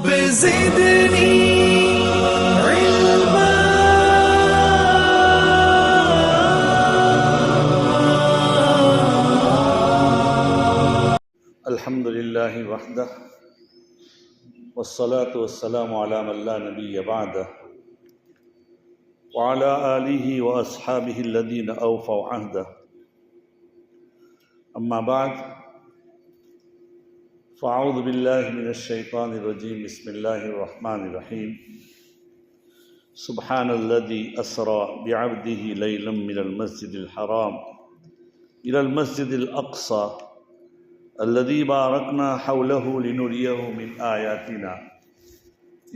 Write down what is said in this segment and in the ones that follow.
رب زدني علما. الحمد لله وحده والصلاة والسلام على من لا نبي بعده وعلى آله وأصحابه الذين أوفوا عهده. أما بعد فأعوذ بالله من الشيطان الرجيم. بسم الله الرحمن الرحيم. سبحان الذي أسرى بعبده ليلا من المسجد الحرام إلى المسجد الأقصى الذي باركنا حوله لنريه من آياتنا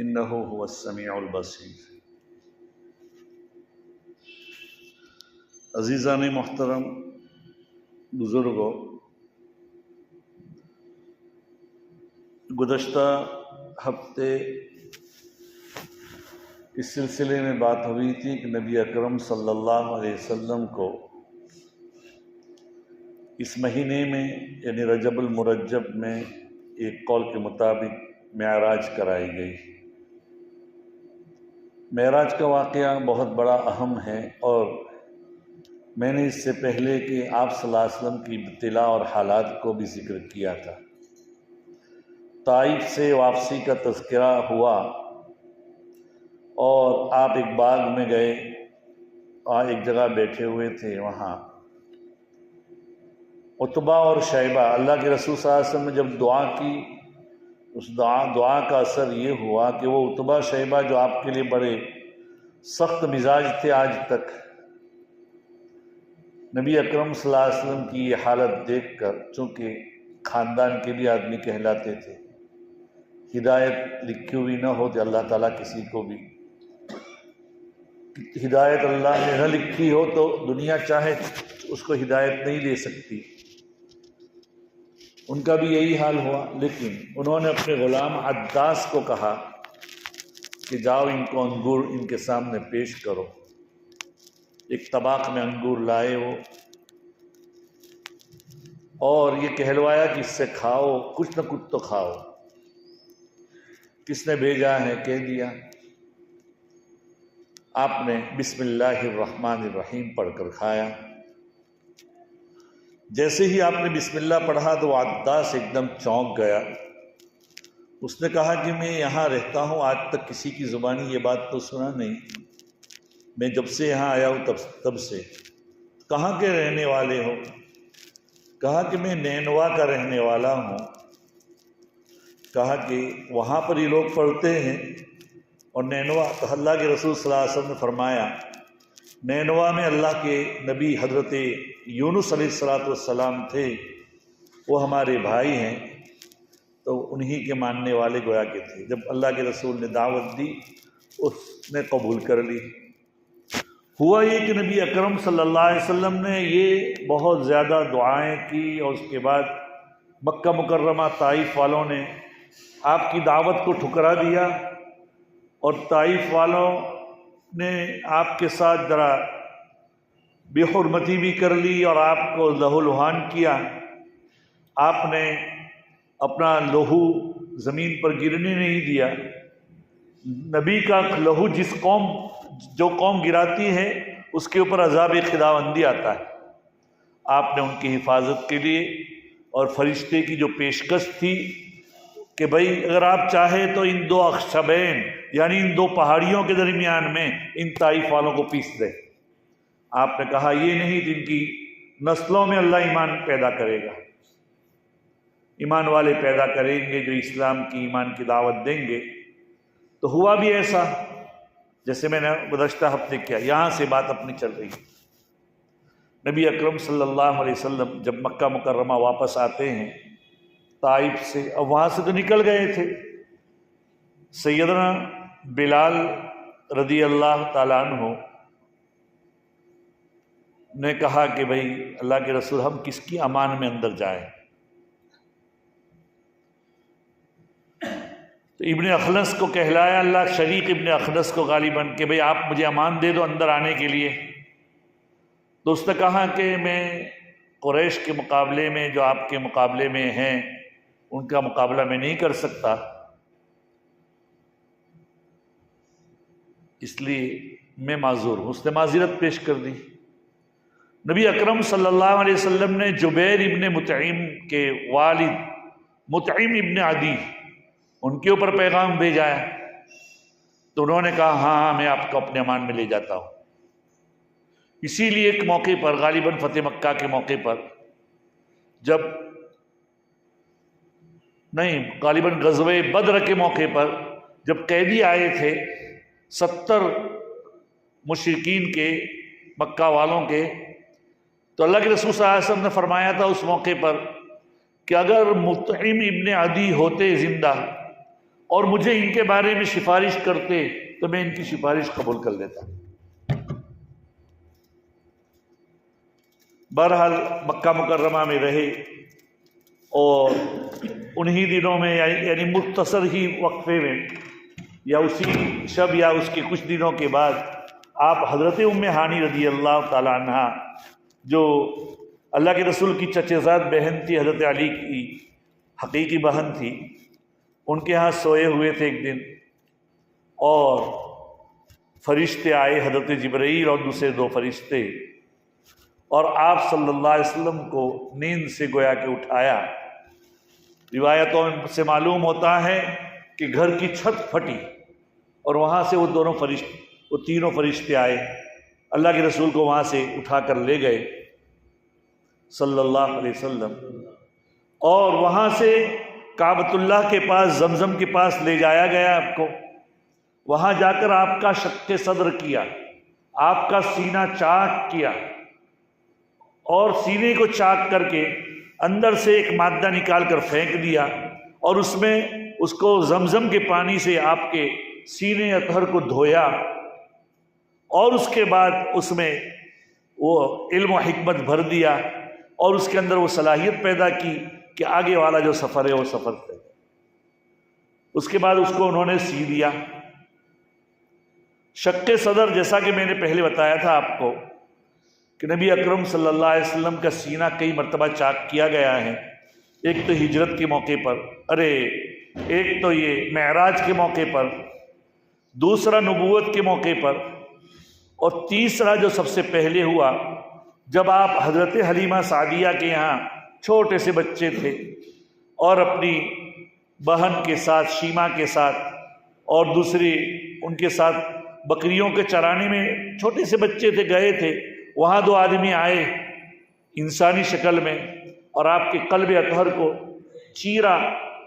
إنه هو السميع البصير. عزیزان محترم، بزرگوں، گزشتہ ہفتے اس سلسلے میں بات ہوئی تھی کہ نبی اکرم صلی اللہ علیہ وسلم کو اس مہینے میں یعنی رجب المرجب میں ایک قول کے مطابق معراج کرائی گئی. معراج کا واقعہ بہت بڑا اہم ہے، اور میں نے اس سے پہلے کہ آپ صلی اللہ علیہ وسلم کی ابتلا اور حالات کو بھی ذکر کیا تھا. طائف سے واپسی کا تذکرہ ہوا اور آپ ایک باغ میں گئے اور ایک جگہ بیٹھے ہوئے تھے. وہاں عتبہ اور شیبہ، اللہ کے رسول صلی اللہ علیہ وسلم نے جب دعا کی، اس دعا کا اثر یہ ہوا کہ وہ عتبہ شیبہ جو آپ کے لیے بڑے سخت مزاج تھے آج تک، نبی اکرم صلی اللہ علیہ وسلم کی یہ حالت دیکھ کر، چونکہ خاندان کے بھی آدمی کہلاتے تھے، ہدایت لکھی ہوئی نہ ہو تو اللہ تعالیٰ کسی کو بھی ہدایت اللہ نے نہ لکھی ہو تو دنیا چاہے اس کو ہدایت نہیں دے سکتی. ان کا بھی یہی حال ہوا، لیکن انہوں نے اپنے غلام عداس کو کہا کہ جاؤ ان کو انگور ان کے سامنے پیش کرو. ایک طباق میں انگور لائے وہ، اور یہ کہلوایا کہ اس سے کھاؤ، کچھ نہ کچھ تو کھاؤ. کس نے بھیجا ہے کہہ دیا. آپ نے بسم اللہ الرحمن الرحیم پڑھ کر کھایا. جیسے ہی آپ نے بسم اللہ پڑھا تو عداس ایک دم چونک گیا. اس نے کہا کہ میں یہاں رہتا ہوں، آج تک کسی کی زبانی یہ بات تو سنا نہیں، میں جب سے یہاں آیا ہوں تب سے. کہاں کے رہنے والے ہو؟ کہا کہ میں نینوا کا رہنے والا ہوں. کہا کہ وہاں پر ہی لوگ پڑھتے ہیں. اور نینوا تو اللہ کے رسول صلی اللہ علیہ وسلم نے فرمایا نینوا میں اللہ کے نبی حضرت یونس علیہ السلام تھے، وہ ہمارے بھائی ہیں، تو انہی کے ماننے والے گویا کے تھے. جب اللہ کے رسول نے دعوت دی اس نے قبول کر لی. ہوا یہ کہ نبی اکرم صلی اللہ علیہ وسلم نے یہ بہت زیادہ دعائیں کی، اور اس کے بعد مکہ مکرمہ طائف والوں نے آپ کی دعوت کو ٹھکرا دیا، اور طائف والوں نے آپ کے ساتھ ذرا بے حرمتی بھی کر لی اور آپ کو لہو لہان کیا. آپ نے اپنا لہو زمین پر گرنے نہیں دیا. نبی کا لہو جو قوم گراتی ہے اس کے اوپر عذاب خداوندی آتا ہے. آپ نے ان کی حفاظت کے لیے اور فرشتے کی جو پیشکش تھی کہ بھائی اگر آپ چاہیں تو ان دو اخشبین یعنی ان دو پہاڑیوں کے درمیان میں ان طائف والوں کو پیس دے. آپ نے کہا یہ نہیں، جن کی نسلوں میں اللہ ایمان پیدا کرے گا، ایمان والے پیدا کریں گے جو اسلام کی ایمان کی دعوت دیں گے. تو ہوا بھی ایسا جیسے میں نے گزشتہ ہفتے کیا. یہاں سے بات اپنی چل رہی ہے. نبی اکرم صلی اللہ علیہ وسلم جب مکہ مکرمہ واپس آتے ہیں طائف سے، اب وہاں سے تو نکل گئے تھے. سیدنا بلال رضی اللہ تعالیٰ عنہ نے کہا کہ بھئی اللہ کے رسول ہم کس کی امان میں اندر جائیں. تو ابن اخنس کو کہلایا، اللہ شریک ابن اخنس کو غالباً کہ بھئی آپ مجھے امان دے دو اندر آنے کے لیے. تو اس نے کہا کہ میں قریش کے مقابلے میں جو آپ کے مقابلے میں ہیں ان کا مقابلہ میں نہیں کر سکتا. اس لیے میں معذور ہوں۔ اس نے معذرت پیش کر دی۔ نبی اکرم صلی اللہ علیہ وسلم نے جبیر ابن مطعم کے والد مطعم ابن عدی ان کے اوپر پیغام بھیجا ہے، تو انہوں نے کہا ہاں میں آپ کو اپنے امان میں لے جاتا ہوں۔ اسی لیے ایک موقع پر، غالباً فتح مکہ کے موقع پر، غالباً غزوہ بدر کے موقع پر جب قیدی آئے تھے 70 مشرکین کے، مکہ والوں کے، تو اللہ کے رسول صلی اللہ علیہ وسلم نے فرمایا تھا اس موقع پر کہ اگر مطعم ابن عدی ہوتے زندہ اور مجھے ان کے بارے میں سفارش کرتے تو میں ان کی سفارش قبول کر لیتا۔ بہرحال مکہ مکرمہ میں رہے، اور انہی دنوں میں یعنی مختصر ہی وقفے میں، یا اسی شب یا اس کے کچھ دنوں کے بعد، آپ حضرت ام ہانی رضی اللہ تعالی عنہ، جو اللہ کے رسول کی چچے زاد بہن تھی، حضرت علی کی حقیقی بہن تھی، ان کے ہاں سوئے ہوئے تھے ایک دن، اور فرشتے آئے، حضرت جبرائیل اور دوسرے 2 فرشتے، اور آپ صلی اللہ علیہ وسلم کو نیند سے گویا کہ اٹھایا۔ روایتوں سے معلوم ہوتا ہے کہ گھر کی چھت پھٹی اور وہاں سے وہ تینوں فرشتے آئے، اللہ کے رسول کو وہاں سے اٹھا کر لے گئے صلی اللہ علیہ وسلم، اور وہاں سے کعبۃ اللہ کے پاس، زمزم کے پاس لے جایا گیا آپ کو۔ وہاں جا کر آپ کا شق صدر کیا، آپ کا سینہ چاک کیا، اور سینے کو چاک کر کے اندر سے ایک مادہ نکال کر پھینک دیا، اور اس کو زمزم کے پانی سے آپ کے سینے اطہر کو دھویا، اور اس کے بعد اس میں وہ علم و حکمت بھر دیا، اور اس کے اندر وہ صلاحیت پیدا کی کہ آگے والا جو سفر ہے وہ سفر ہے۔ اس کے بعد اس کو انہوں نے سی دیا۔ شق صدر، جیسا کہ میں نے پہلے بتایا تھا آپ کو کہ نبی اکرم صلی اللہ علیہ وسلم کا سینہ کئی مرتبہ چاک کیا گیا ہے، ایک تو ہجرت کے موقع پر، ایک تو یہ معراج کے موقع پر، دوسرا نبوت کے موقع پر، اور تیسرا جو سب سے پہلے ہوا جب آپ حضرت حلیمہ سعدیہ کے یہاں چھوٹے سے بچے تھے، اور اپنی بہن کے ساتھ، شیما کے ساتھ، اور دوسری ان کے ساتھ بکریوں کے چرانے میں چھوٹے سے بچے تھے، گئے تھے، وہاں 2 آدمی آئے انسانی شکل میں، اور آپ کے قلب اطہر کو چیرا،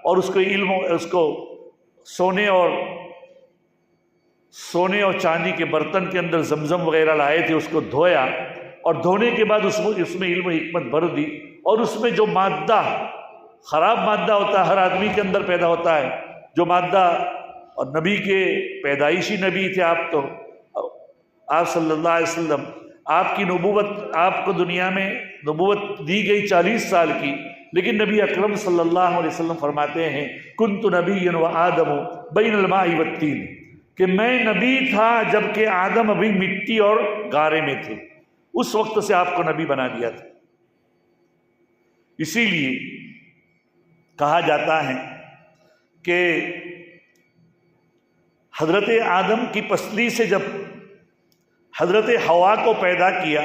اور اس کو سونے اور چاندی کے برتن کے اندر زمزم وغیرہ لائے تھے، اس کو دھویا، اور دھونے کے بعد اس میں علم و حکمت بھر دی، اور اس میں جو مادہ، خراب مادہ ہوتا ہے، ہر آدمی کے اندر پیدا ہوتا ہے جو مادہ، اور نبی کے پیدائشی نبی تھے آپ، تو آپ صلی اللہ علیہ وسلم، آپ کی نبوت، آپ کو دنیا میں نبوت دی گئی 40 سال کی، لیکن نبی اکرم صلی اللہ علیہ وسلم فرماتے ہیں کنت نبی و آدم بین الماء والطین، کہ میں نبی تھا جبکہ آدم ابھی مٹی اور گارے میں تھے، اس وقت سے آپ کو نبی بنا دیا تھا۔ اسی لیے کہا جاتا ہے کہ حضرت آدم کی پسلی سے جب حضرت حوا کو پیدا کیا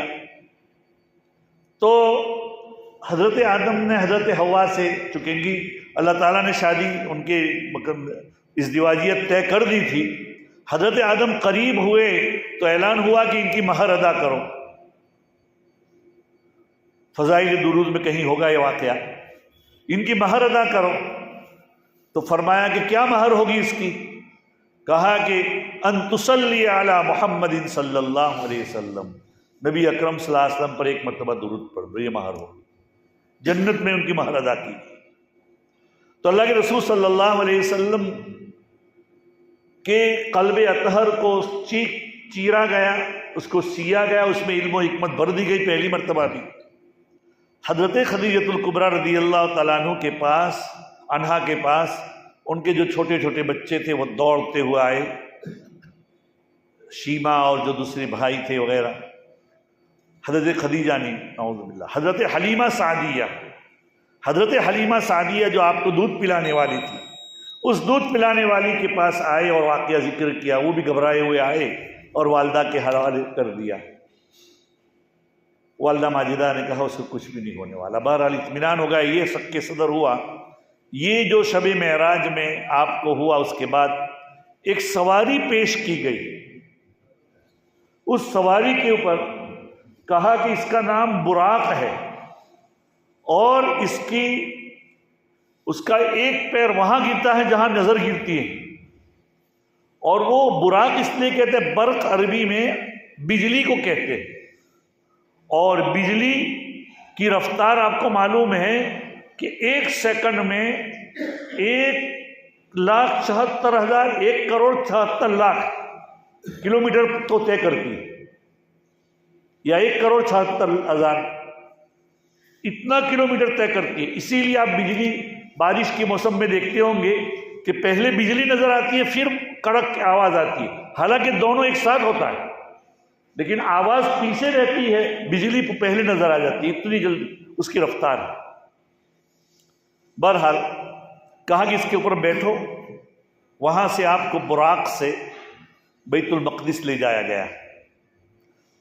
تو حضرت آدم نے حضرت حوا سے، چونکہ اللہ تعالیٰ نے شادی ان کے ازدواجیت طے کر دی تھی، حضرت آدم قریب ہوئے تو اعلان ہوا کہ ان کی مہر ادا کرو۔ فضائل درود میں کہیں ہوگا یہ واقعہ، ان کی مہر ادا کرو، تو فرمایا کہ کیا مہر ہوگی اس کی؟ کہا کہ ان تصلی علی محمد صلی اللہ علیہ وسلم، نبی اکرم صلی اللہ علیہ وسلم پر ایک مرتبہ درود پڑھ، یہ مہر ہوگی۔ جنت میں ان کی مہر ادا کی۔ تو اللہ کے رسول صلی اللہ علیہ وسلم کے قلب اطہر کو چیرا گیا، اس کو سیا گیا، اس میں علم و حکمت بھر دی گئی پہلی مرتبہ بھی۔ حضرت خدیجۃ الکبریٰ رضی اللہ تعالیٰ عنہ کے پاس، انہا کے پاس، ان کے جو چھوٹے چھوٹے بچے تھے وہ دوڑتے ہوئے آئے، شیما اور جو دوسرے بھائی تھے وغیرہ، حضرت خدیجہ نے، نعوذ باللہ، حضرت حلیمہ سعدیہ جو آپ کو دودھ پلانے والی تھی، اس دودھ پلانے والی کے پاس آئے اور واقعہ ذکر کیا، وہ بھی گھبرائے ہوئے آئے اور والدہ کے حوالے کر دیا۔ والدہ ماجدہ نے کہا اس کو کچھ بھی نہیں ہونے والا۔ بہرحال اطمینان ہو گیا، یہ شک کے صدر ہوا۔ یہ جو شب معراج میں آپ کو ہوا، اس کے بعد ایک سواری پیش کی گئی، اس سواری کے اوپر کہا کہ اس کا نام براق ہے، اور اس کا ایک پیر وہاں گرتا ہے جہاں نظر گرتی ہے، اور وہ براق اس لیے کہتے ہیں، برق عربی میں بجلی کو کہتے ہیں، اور بجلی کی رفتار آپ کو معلوم ہے کہ 1 سیکنڈ میں 1,74,000 کلومیٹر تو طے کرتی ہے، یا 1,74,000 اتنا کلومیٹر طے کرتی ہے۔ اسی لیے آپ بجلی بارش کے موسم میں دیکھتے ہوں گے کہ پہلے بجلی نظر آتی ہے، پھر کڑک کی آواز آتی ہے، حالانکہ دونوں ایک ساتھ ہوتا ہے، لیکن آواز پیچھے رہتی ہے، بجلی پہلے نظر آ جاتی ہے، اتنی جلدی اس کی رفتار ہے۔ بہرحال کہا کہ اس کے اوپر بیٹھو، وہاں سے آپ کو براق سے بیت المقدس لے جایا گیا۔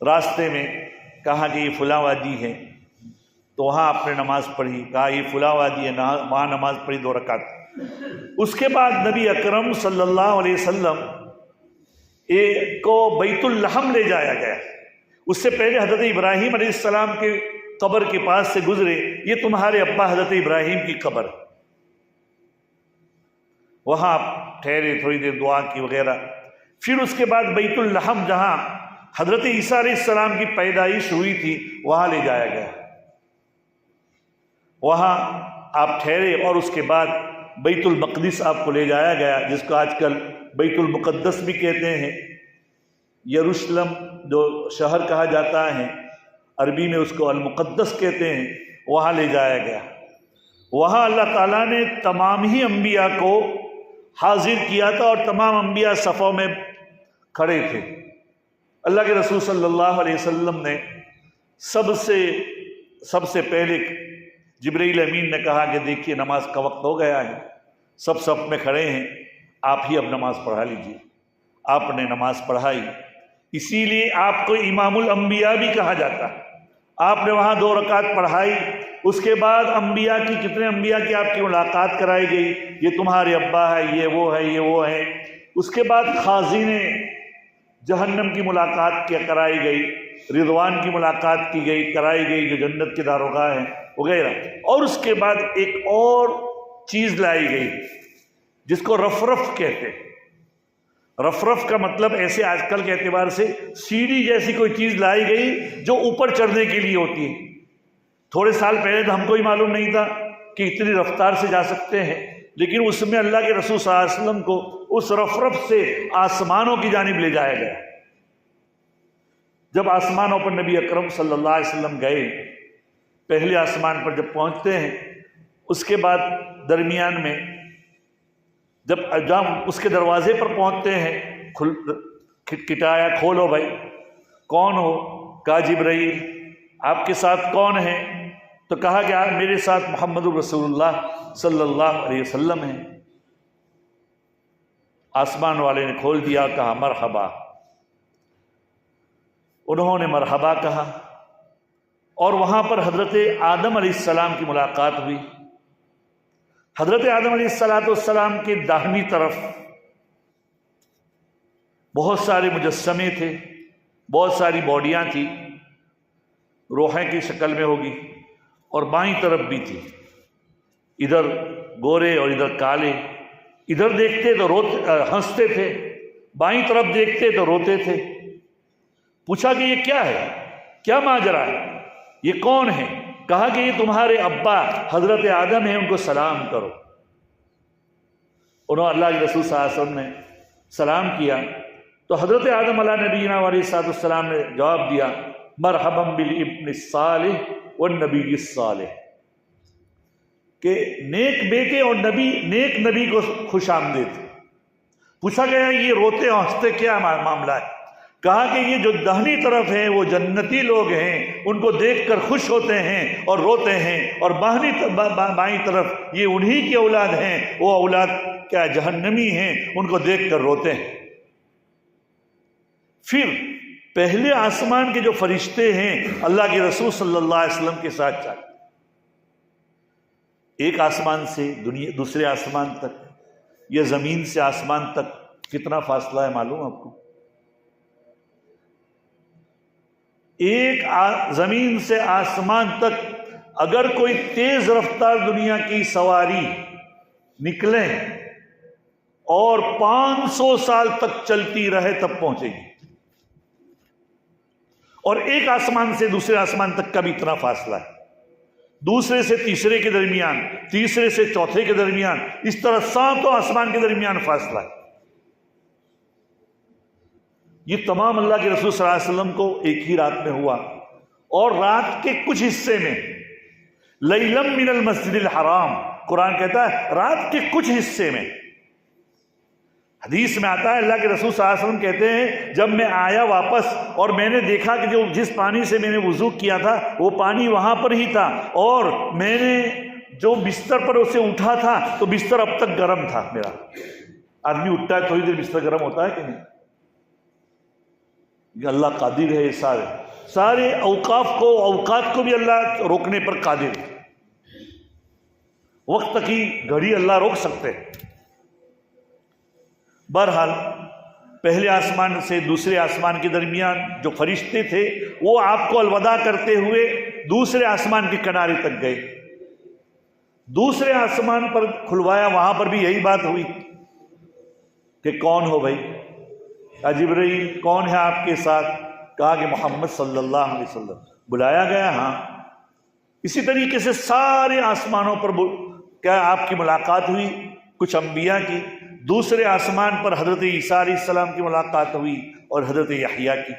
راستے میں کہا کہ یہ فلاں وادی ہے، تو وہاں آپ نے نماز پڑھی، کہا یہ فلاں وادی ہے، وہاں نماز پڑھی 2 رکعت۔ اس کے بعد نبی اکرم صلی اللہ علیہ وسلم کو بیت اللحم لے جایا گیا۔ اس سے پہلے حضرت ابراہیم علیہ السلام کے قبر کے پاس سے گزرے، یہ تمہارے ابا حضرت ابراہیم کی قبر، وہاں آپ ٹھہرے، تھوڑی دیر دعا کی وغیرہ۔ پھر اس کے بعد بیت اللحم جہاں حضرت عیسیٰ علیہ السلام کی پیدائش ہوئی تھی، وہاں لے جایا گیا، وہاں آپ ٹھہرے، اور اس کے بعد بیت المقدس آپ کو لے جایا گیا، جس کو آج کل بیت المقدس بھی کہتے ہیں، یروشلم جو شہر کہا جاتا ہے، عربی میں اس کو المقدس کہتے ہیں، وہاں لے جایا گیا۔ وہاں اللہ تعالیٰ نے تمام ہی انبیاء کو حاضر کیا تھا، اور تمام انبیاء صفوں میں کھڑے تھے۔ اللہ کے رسول صلی اللہ علیہ وسلم نے سب سے پہلے جبرائیل امین نے کہا کہ دیکھیے نماز کا وقت ہو گیا ہے، سب صف میں کھڑے ہیں، آپ ہی اب نماز پڑھا لیجیے۔ آپ نے نماز پڑھائی، اسی لیے آپ کو امام الانبیاء بھی کہا جاتا ہے۔ آپ نے وہاں 2 رکعت پڑھائی، اس کے بعد انبیاء کی کتنے انبیاء کی آپ کی ملاقات کرائی گئی، یہ تمہارے ابا ہے، یہ وہ ہے، یہ وہ ہے۔ اس کے بعد خازن جہنم کی ملاقات کرائی گئی، رضوان کی ملاقات کی گئی، کرائی گئی، جو جنت کے داروغہ ہیں وغیرہ۔ اور اس کے بعد ایک اور چیز لائی گئی جس کو رفرف کہتے ہیں۔ رفرف کا مطلب ایسے آج کل کے اعتبار سے سیڑھی جیسی کوئی چیز لائی گئی جو اوپر چڑھنے کے لیے ہوتی ہے۔ تھوڑے سال پہلے تو ہم کو ہی معلوم نہیں تھا کہ اتنی رفتار سے جا سکتے ہیں، لیکن اس میں اللہ کے رسول صلی اللہ علیہ وسلم کو اس رفرف سے آسمانوں کی جانب لے جایا گیا۔ جب آسمانوں پر نبی اکرم صلی اللہ علیہ وسلم گئے، پہلے آسمان پر جب پہنچتے ہیں، اس کے بعد درمیان میں جب اس کے دروازے پر پہنچتے ہیں، کھٹکھٹایا، کھولو بھائی، کون ہو؟ کہا جبرائیل۔ آپ کے ساتھ کون ہے؟ تو کہا کہ میرے ساتھ محمد رسول اللہ صلی اللہ علیہ وسلم ہیں۔ آسمان والے نے کھول دیا، کہا مرحبا۔ انہوں نے مرحبا کہا، اور وہاں پر حضرت آدم علیہ السلام کی ملاقات ہوئی۔ حضرت آدم علیہ السلام کے داہنی طرف بہت سارے مجسمے تھے، بہت ساری باڈیاں تھیں، روحیں کی شکل میں ہوگی، اور بائیں طرف بھی تھی، ادھر گورے اور ادھر کالے، ادھر دیکھتے تو ہنستے تھے، بائیں طرف دیکھتے تو روتے تھے۔ پوچھا کہ یہ کیا ہے، کیا ماجرا ہے، یہ کون ہے؟ کہا کہ یہ تمہارے ابا حضرت آدم ہیں، ان کو سلام کرو۔ انہوں اللہ کے رسول صلی اللہ علیہ وسلم نے سلام کیا، تو حضرت آدم علیہ نبینا علیہ السلام نے جواب دیا، مرحبا بالابن الصالح والنبی الصالح، کہ نیک بیٹے اور نیک نبی کو خوش آمدید۔ پوچھا گیا یہ روتے ہنستے کیا معاملہ ہے؟ کہا کہ یہ جو دہنی طرف ہیں وہ جنتی لوگ ہیں، ان کو دیکھ کر خوش ہوتے ہیں اور روتے ہیں، اور بائیں طرف یہ انہی کی اولاد ہیں، وہ اولاد کیا جہنمی ہیں ان کو دیکھ کر روتے ہیں۔ پھر پہلے آسمان کے جو فرشتے ہیں اللہ کے رسول صلی اللہ علیہ وسلم کے ساتھ چلتے، ایک آسمان سے دوسرے آسمان تک یا زمین سے آسمان تک کتنا فاصلہ ہے معلوم آپ کو؟ ایک زمین سے آسمان تک اگر کوئی تیز رفتار دنیا کی سواری نکلے اور 500 سال تک چلتی رہے تب پہنچے گی، اور ایک آسمان سے دوسرے آسمان تک کا بھی اتنا فاصلہ ہے، دوسرے سے تیسرے کے درمیان، تیسرے سے چوتھے کے درمیان، اس طرح 7 آسمان کے درمیان فاصلہ ہے۔ یہ تمام اللہ کے رسول صلی اللہ علیہ وسلم کو ایک ہی رات میں ہوا، اور رات کے کچھ حصے میں لیلم من المسجد الحرام، قرآن کہتا ہے رات کے کچھ حصے میں۔ حدیث میں آتا ہے اللہ کے رسول صلی اللہ علیہ وسلم کہتے ہیں جب میں آیا واپس اور میں نے دیکھا کہ جس پانی سے میں نے وضو کیا تھا وہ پانی وہاں پر ہی تھا، اور میں نے جو بستر پر اسے اٹھا تھا تو بستر اب تک گرم تھا میرا۔ آدمی اٹھتا ہے تھوڑی دیر بستر گرم ہوتا ہے کہ نہیں؟ یہ اللہ قادر ہے، سارے اوقات کو بھی اللہ روکنے پر قادر ہے، وقت کی گھڑی اللہ روک سکتے ہیں۔ بہرحال پہلے آسمان سے دوسرے آسمان کے درمیان جو فرشتے تھے وہ آپ کو الوداع کرتے ہوئے دوسرے آسمان کے کنارے تک گئے، دوسرے آسمان پر کھلوایا، وہاں پر بھی یہی بات ہوئی کہ کون ہو بھائی؟ جبرائیل کون ہے آپ کے ساتھ؟ کہا کہ محمد صلی اللہ علیہ وسلم۔ بلایا گیا، ہاں۔ اسی طریقے سے سارے آسمانوں پر کیا آپ کی ملاقات ہوئی، کچھ انبیاء کی، دوسرے آسمان پر حضرت عیسیٰ علیہ السلام کی ملاقات ہوئی اور حضرت یحییٰ کی۔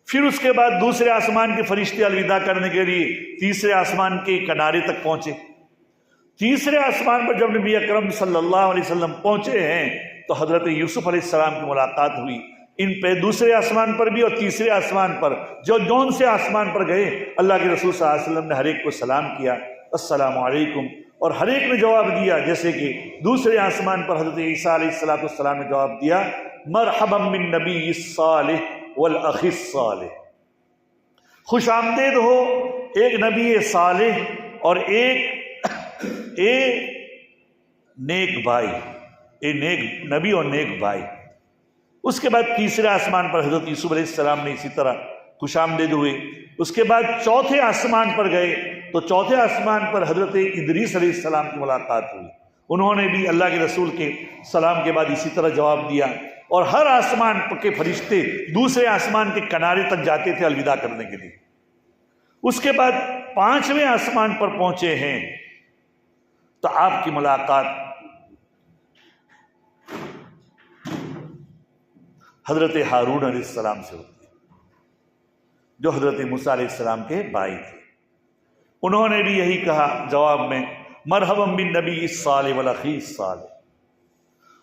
پھر اس کے بعد دوسرے آسمان کے فرشتے الوداع کرنے کے لیے تیسرے آسمان کے کنارے تک پہنچے۔ تیسرے آسمان پر جب نبی اکرم صلی اللہ علیہ وسلم پہنچے ہیں تو حضرت یوسف علیہ السلام کی ملاقات ہوئی۔ ان پہ دوسرے آسمان پر بھی اور تیسرے آسمان پر جون سے آسمان پر گئے، اللہ کے رسول صلی اللہ علیہ وسلم نے ہر ایک کو سلام کیا، السلام علیکم، اور ہر ایک نے جواب دیا، جیسے کہ دوسرے آسمان پر حضرت عیسیٰ علیہ السلام نے جواب دیا، مرحبا من نبی الصالح والاخ الصالح، خوش آمدید ہو ایک نبی صالح اور ایک نیک بھائی، نیک نبی اور نیک بھائی۔ اس کے بعد تیسرے آسمان پر حضرت یوسف علیہ السلام نے اسی طرح خوش آمدید ہوئے۔ اس کے بعد چوتھے آسمان پر گئے تو چوتھے آسمان پر حضرت ادریس علیہ السلام کی ملاقات ہوئی، انہوں نے بھی اللہ کے رسول کے سلام کے بعد اسی طرح جواب دیا، اور ہر آسمان کے فرشتے دوسرے آسمان کے کنارے تک جاتے تھے الوداع کرنے کے لیے۔ اس کے بعد پانچویں آسمان پر پہنچے ہیں تو آپ کی ملاقات حضرت ہارون علیہ السلام سے ہوتی ہے، جو حضرت موسیٰ علیہ السلام کے بھائی تھے۔ انہوں نے بھی یہی کہا جواب میں، مرحبا بالنبی الصالح والاخی الصالح۔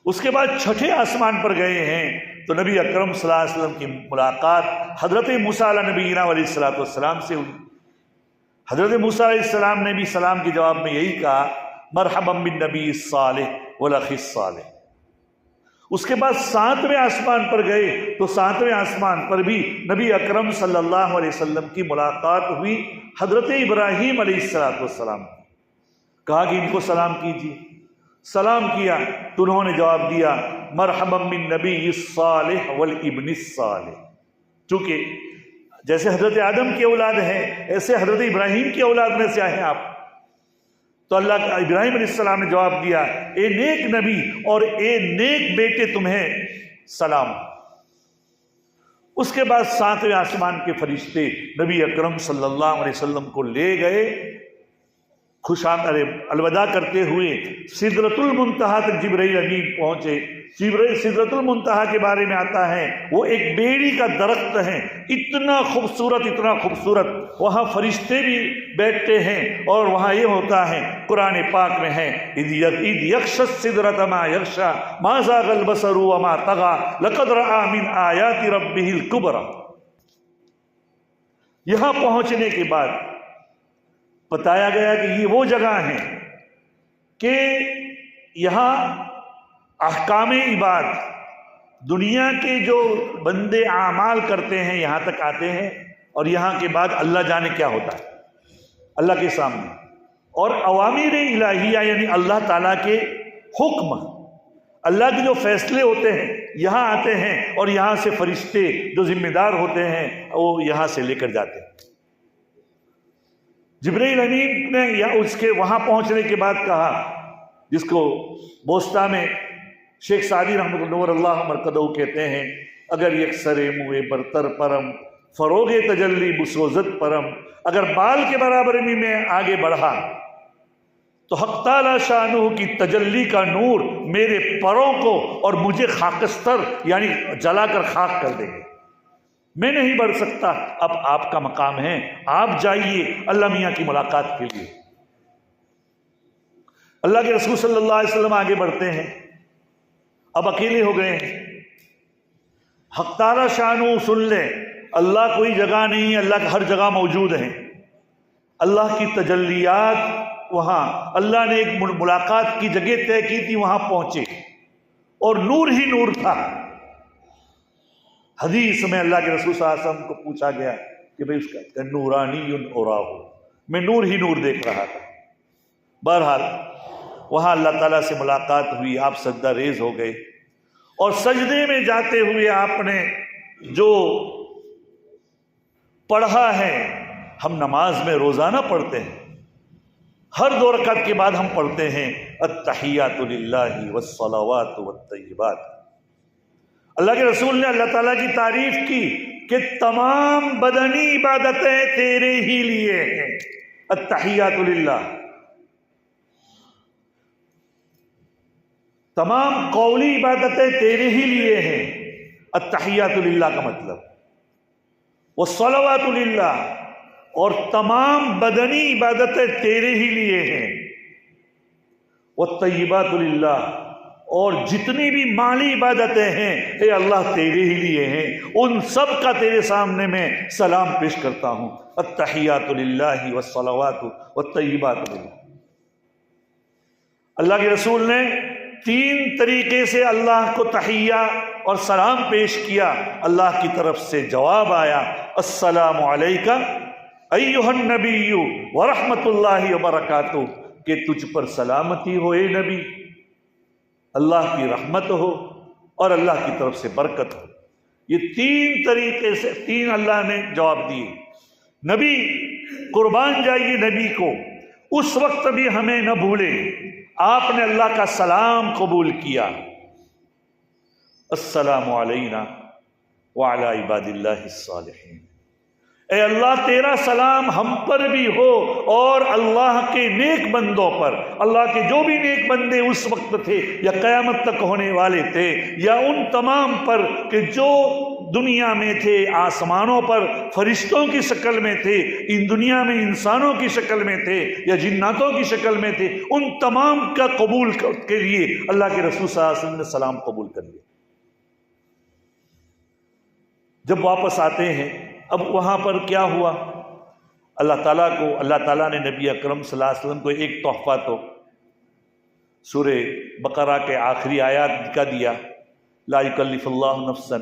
اس کے بعد چھٹے آسمان پر گئے ہیں تو نبی اکرم صلی اللہ علیہ وسلم کی ملاقات حضرت موسیٰ علیہ نبینا علیہ السلام سے ہوئی۔ حضرت موسیٰ علیہ السلام نے بھی سلام کے جواب میں یہی کہا، مرحبا بالنبی الصالح والاخی الصالح۔ اس کے بعد ساتویں آسمان پر گئے تو ساتویں آسمان پر بھی نبی اکرم صلی اللہ علیہ وسلم کی ملاقات ہوئی حضرت ابراہیم علیہ السلام۔ کہا کہ ان کو سلام کیجیے، سلام کیا تو انہوں نے جواب دیا، مرحبا بالنبی الصالح والابن الصالح۔ چونکہ جیسے حضرت آدم کی اولاد ہے ایسے حضرت ابراہیم کی اولاد میں سے آئے ہیں آپ، تو اللہ ابراہیم علیہ السلام نے جواب دیا، اے نیک نبی اور اے نیک بیٹے تمہیں سلام۔ اس کے بعد ساتویں آسمان کے فرشتے نبی اکرم صلی اللہ علیہ وسلم کو لے گئے، الوداع کرتے ہوئے سدرۃ المنتہا تک جبرائیل امین پہنچے۔ سدرۃ المنتہا کے بارے میں آتا ہے وہ ایک بیڑی کا درخت ہے، اتنا خوبصورت، وہاں فرشتے بھی بیٹھتے ہیں، اور وہاں یہ ہوتا ہے قرآن پاک میں ہے، اذ یغشی السدرۃ ما یغشی ما زاغ البصر وما طغی لقد رأى من آیات ربہ الکبریٰ۔ یہاں پہنچنے کے بعد بتایا گیا کہ یہ وہ جگہ ہیں کہ یہاں احکام عباد دنیا کے جو بندے اعمال کرتے ہیں یہاں تک آتے ہیں، اور یہاں کے بعد اللہ جانے کیا ہوتا ہے اللہ کے سامنے، اور اوامر الہیہ یعنی اللہ تعالیٰ کے حکم، اللہ کے جو فیصلے ہوتے ہیں یہاں آتے ہیں، اور یہاں سے فرشتے جو ذمہ دار ہوتے ہیں وہ یہاں سے لے کر جاتے ہیں۔ جبرائیل امین نے یا اس کے وہاں پہنچنے کے بعد کہا، جس کو بوسطہ میں شیخ سعدی رحمۃ اللہ اللہ مرکدہ کہتے ہیں، اگر یک سرے موئے برتر پرم فروغ تجلی بسوزت پرم، اگر بال کے برابر میں آگے بڑھا تو حق تعالی شانہ کی تجلی کا نور میرے پروں کو اور مجھے خاکستر یعنی جلا کر خاک کر دیں گے، میں نہیں بڑھ سکتا۔ اب آپ کا مقام ہے، آپ جائیے اللہ میاں کی ملاقات کے لیے۔ اللہ کے رسول صلی اللہ علیہ وسلم آگے بڑھتے ہیں، اب اکیلے ہو گئے ہیں۔ حق تعالی شانہ سن لیں، اللہ کوئی جگہ نہیں ہے، اللہ ہر جگہ موجود ہیں۔ اللہ کی تجلیات وہاں، اللہ نے ایک ملاقات کی جگہ طے کی تھی، وہاں پہنچے اور نور ہی نور تھا۔ حدیث میں اللہ کے رسول صلی اللہ علیہ وسلم کو پوچھا گیا کہ بھئی اس کا نورانی اورا ہو، میں نور ہی نور دیکھ رہا تھا۔ بہرحال وہاں اللہ تعالیٰ سے ملاقات ہوئی، آپ سجدہ ریز ہو گئے، اور سجدے میں جاتے ہوئے آپ نے جو پڑھا ہے، ہم نماز میں روزانہ پڑھتے ہیں، ہر 2 رکعت کے بعد ہم پڑھتے ہیں التحیات للہ والصلوات والطیبات۔ اللہ کے رسول نے اللہ تعالیٰ کی تعریف کی کہ تمام بدنی عبادتیں تیرے ہی لیے ہیں، التحیات للہ، تمام قولی عبادتیں تیرے ہی لیے ہیں، التحیات للہ کا مطلب، والصلوات للہ، اور تمام بدنی عبادتیں تیرے ہی لیے ہیں، والطیبات للہ، اور جتنی بھی مالی عبادتیں ہیں اے اللہ تیرے ہی لیے ہیں، ان سب کا تیرے سامنے میں سلام پیش کرتا ہوں، التحیات للہ والصلوات والطیبات للہ۔ اللہ کے رسول نے 3 طریقے سے اللہ کو تحیہ اور سلام پیش کیا۔ اللہ کی طرف سے جواب آیا، السلام علیکہ ایھا النبی ورحمۃ اللہ وبرکاتہ، کہ تجھ پر سلامتی ہو اے نبی، اللہ کی رحمت ہو اور اللہ کی طرف سے برکت ہو۔ یہ 3 طریقے سے 3 اللہ نے جواب دیے۔ نبی قربان جائیے نبی کو، اس وقت بھی ہمیں نہ بھولے، آپ نے اللہ کا سلام قبول کیا، السلام علینا وعلی عباد اللہ الصالحین، اے اللہ تیرا سلام ہم پر بھی ہو اور اللہ کے نیک بندوں پر، اللہ کے جو بھی نیک بندے اس وقت تھے یا قیامت تک ہونے والے تھے، یا ان تمام پر کہ جو دنیا میں تھے، آسمانوں پر فرشتوں کی شکل میں تھے، ان دنیا میں انسانوں کی شکل میں تھے یا جناتوں کی شکل میں تھے، ان تمام کا قبول کے لیے اللہ کے رسول صلی اللہ علیہ وسلم نے سلام قبول کر لیا۔ جب واپس آتے ہیں، اب وہاں پر کیا ہوا؟ اللہ تعالیٰ نے نبی اکرم صلی اللہ علیہ وسلم کو ایک تحفہ تو سورہ بقرہ کے آخری آیات کا دیا، لا یکلف اللہ نفسا،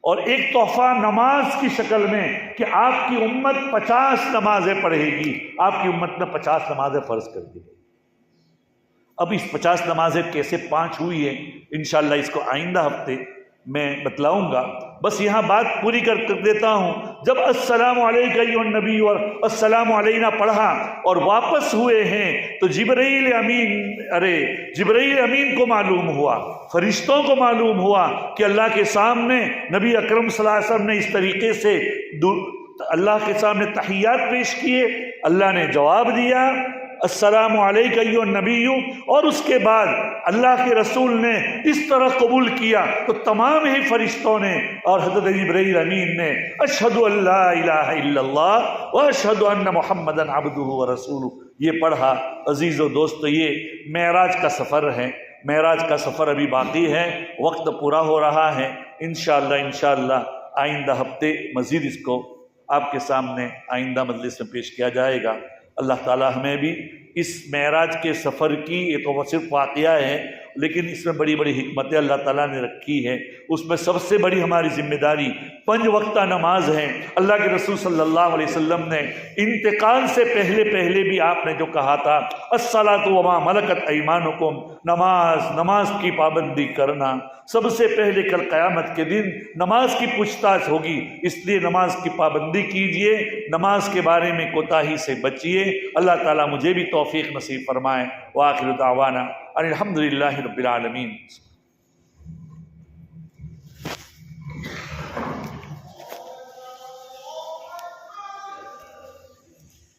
اور ایک تحفہ نماز کی شکل میں کہ آپ کی امت 50 نمازیں پڑھے گی، آپ کی امت نے 50 نمازیں فرض کر دی۔ اب اس 50 نمازیں کیسے 5 ہوئی ہیں انشاءاللہ اس کو آئندہ ہفتے میں بتلاؤں گا، بس یہاں بات پوری کر دیتا ہوں۔ جب السلام علیکہ ایھا النبی اور السلام علینا پڑھا اور واپس ہوئے ہیں تو جبرائیل امین کو معلوم ہوا، فرشتوں کو معلوم ہوا کہ اللہ کے سامنے نبی اکرم صلی اللہ علیہ وسلم نے اس طریقے سے اللہ کے سامنے تحیات پیش کیے، اللہ نے جواب دیا السلام علیکہ ایھا النبی، اور اس کے بعد اللہ کے رسول نے اس طرح قبول کیا تو تمام ہی فرشتوں نے اور حضرت جبرائیل امین نے اشہد ان لا الہ الا اللہ واشہد ان محمدا عبدہ ورسولہ یہ پڑھا۔ عزیز و دوستو، یہ معراج کا سفر ہے، معراج کا سفر ابھی باقی ہے، وقت پورا ہو رہا ہے، انشاءاللہ آئندہ ہفتے مزید اس کو آپ کے سامنے آئندہ مجلس میں پیش کیا جائے گا۔ اللہ تعالی ہمیں بھی اس معراج کے سفر کی، یہ تو صرف واقعہ ہے لیکن اس میں بڑی بڑی حکمتیں اللہ تعالیٰ نے رکھی ہیں۔ اس میں سب سے بڑی ہماری ذمہ داری 5 وقتہ نماز ہے۔ اللہ کے رسول صلی اللہ علیہ وسلم نے انتقال سے پہلے بھی آپ نے جو کہا تھا الصلاۃ وما ملکت ایمانکم، نماز کی پابندی کرنا، سب سے پہلے کل قیامت کے دن نماز کی پوچھ تاچھ ہوگی، اس لیے نماز کی پابندی کیجئے، نماز کے بارے میں کوتاہی سے بچیے۔ اللہ تعالیٰ مجھے بھی توفیق نصیب فرمائے۔ وآخر دعوانا ان الحمد للہ رب العالمین۔